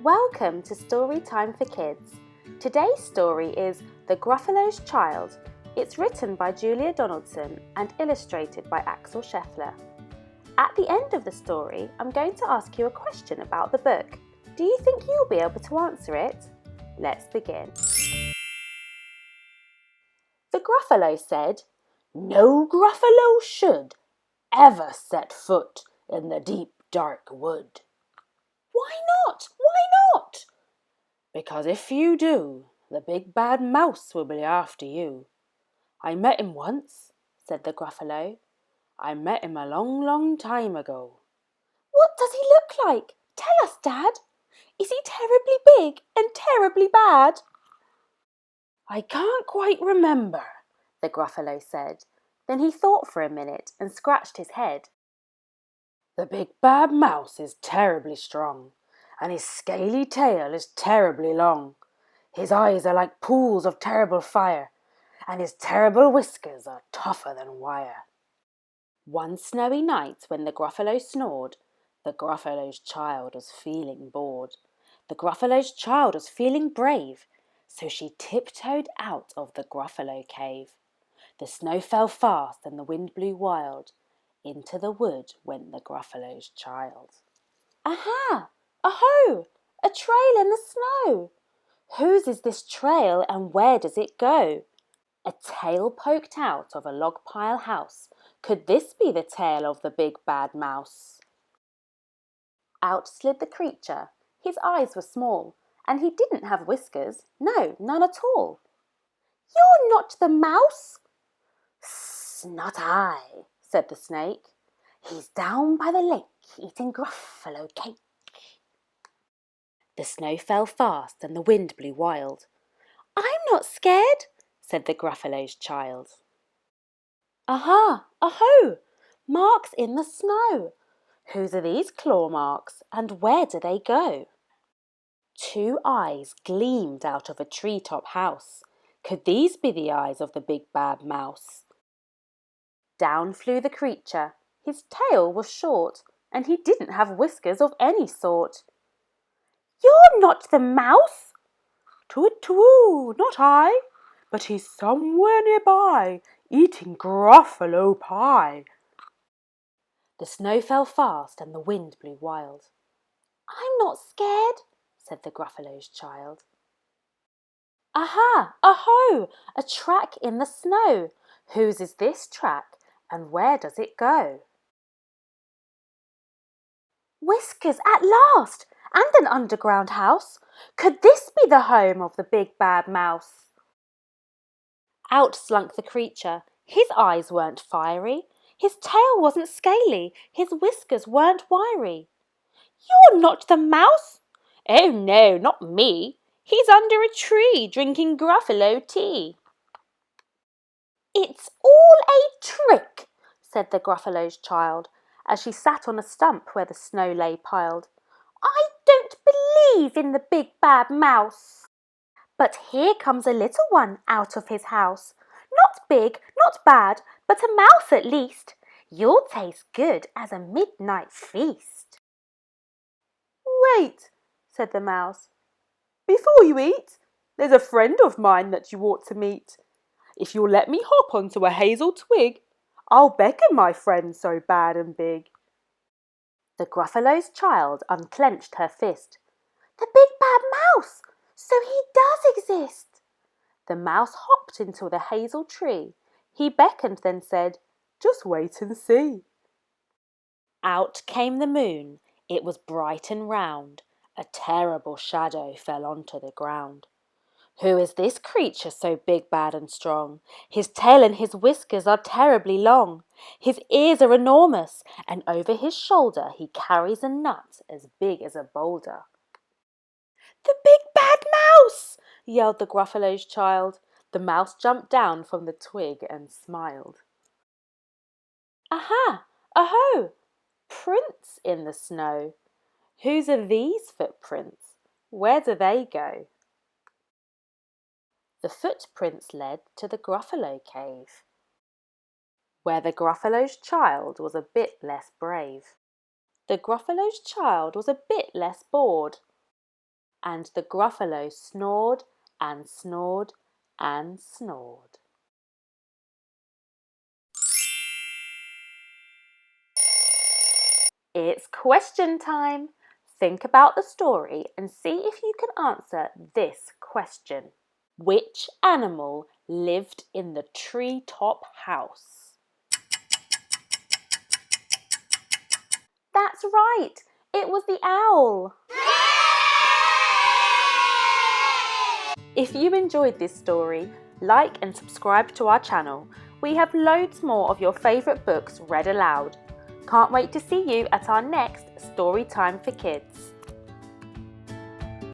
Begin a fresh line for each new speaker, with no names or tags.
Welcome to Storytime for Kids. Today's story is The Gruffalo's Child. It's written by Julia Donaldson and illustrated by Axel Scheffler. At the end of the story, I'm going to ask you a question about the book. Do you think you'll be able to answer it? Let's begin. The Gruffalo said, "No Gruffalo should ever set foot in the deep dark wood." "Why not? Why not?" "Because if you do, the big bad mouse will be after you." "I met him once," said the Gruffalo. "I met him a long, long time ago." "What does he look like? Tell us, Dad. Is he terribly big and terribly bad?" "I can't quite remember," the Gruffalo said. Then he thought for a minute and scratched his head. "The big bad mouse is terribly strong, and his scaly tail is terribly long. His eyes are like pools of terrible fire, and his terrible whiskers are tougher than wire." One snowy night when the Gruffalo snored, the Gruffalo's child was feeling bored. The Gruffalo's child was feeling brave, so she tiptoed out of the Gruffalo cave. The snow fell fast and the wind blew wild. Into the wood went the Gruffalo's child. "Aha! Aho! A trail in the snow! Whose is this trail and where does it go?" A tail poked out of a log pile house. Could this be the tail of the big bad mouse? Out slid the creature. His eyes were small, and he didn't have whiskers. No, none at all. "You're not the mouse?" "Not I," said the snake. "He's down by the lake eating Gruffalo cake." The snow fell fast and the wind blew wild. "I'm not scared," said the Gruffalo's child. "Aha! Aho! Marks in the snow. Whose are these claw marks and where do they go?" Two eyes gleamed out of a treetop house. Could these be the eyes of the big bad mouse? Down flew the creature. His tail was short, and he didn't have whiskers of any sort. "You're not the mouse?" "Too, not I, but he's somewhere nearby, eating Gruffalo pie." The snow fell fast and the wind blew wild. "I'm not scared," said the Gruffalo's child. "Aha! Aho! A track in the snow. Whose is this track and where does it go?" "Whiskers at last! And an underground house! Could this be the home of the big bad mouse?" Out slunk the creature. His eyes weren't fiery. His tail wasn't scaly. His whiskers weren't wiry. "You're not the mouse?" "Oh no, not me. He's under a tree drinking Gruffalo tea." "It's all a trick," said the Gruffalo's child, as she sat on a stump where the snow lay piled. "I don't believe in the big bad mouse. But here comes a little one out of his house. Not big, not bad, but a mouse at least. You'll taste good as a midnight feast." "Wait," said the mouse. "Before you eat, there's a friend of mine that you ought to meet. If you'll let me hop onto a hazel twig, I'll beckon my friend so bad and big." The Gruffalo's child unclenched her fist. "The big bad mouse! So he does exist!" The mouse hopped into the hazel tree. He beckoned, then said, "Just wait and see." Out came the moon. It was bright and round. A terrible shadow fell onto the ground. "Who is this creature so big, bad and strong? His tail and his whiskers are terribly long. His ears are enormous, and over his shoulder he carries a nut as big as a boulder." "The big bad mouse!" yelled the Gruffalo's child. The mouse jumped down from the twig and smiled. "Aha! Aho! Prints in the snow. Whose are these footprints? Where do they go?" The footprints led to the Gruffalo cave, where the Gruffalo's child was a bit less brave. The Gruffalo's child was a bit less bored. And the Gruffalo snored and snored and snored. It's question time! Think about the story and see if you can answer this question. Which animal lived in the treetop house? That's right! It was the owl! If you enjoyed this story, like and subscribe to our channel. We have loads more of your favourite books read aloud. Can't wait to see you at our next Storytime for Kids.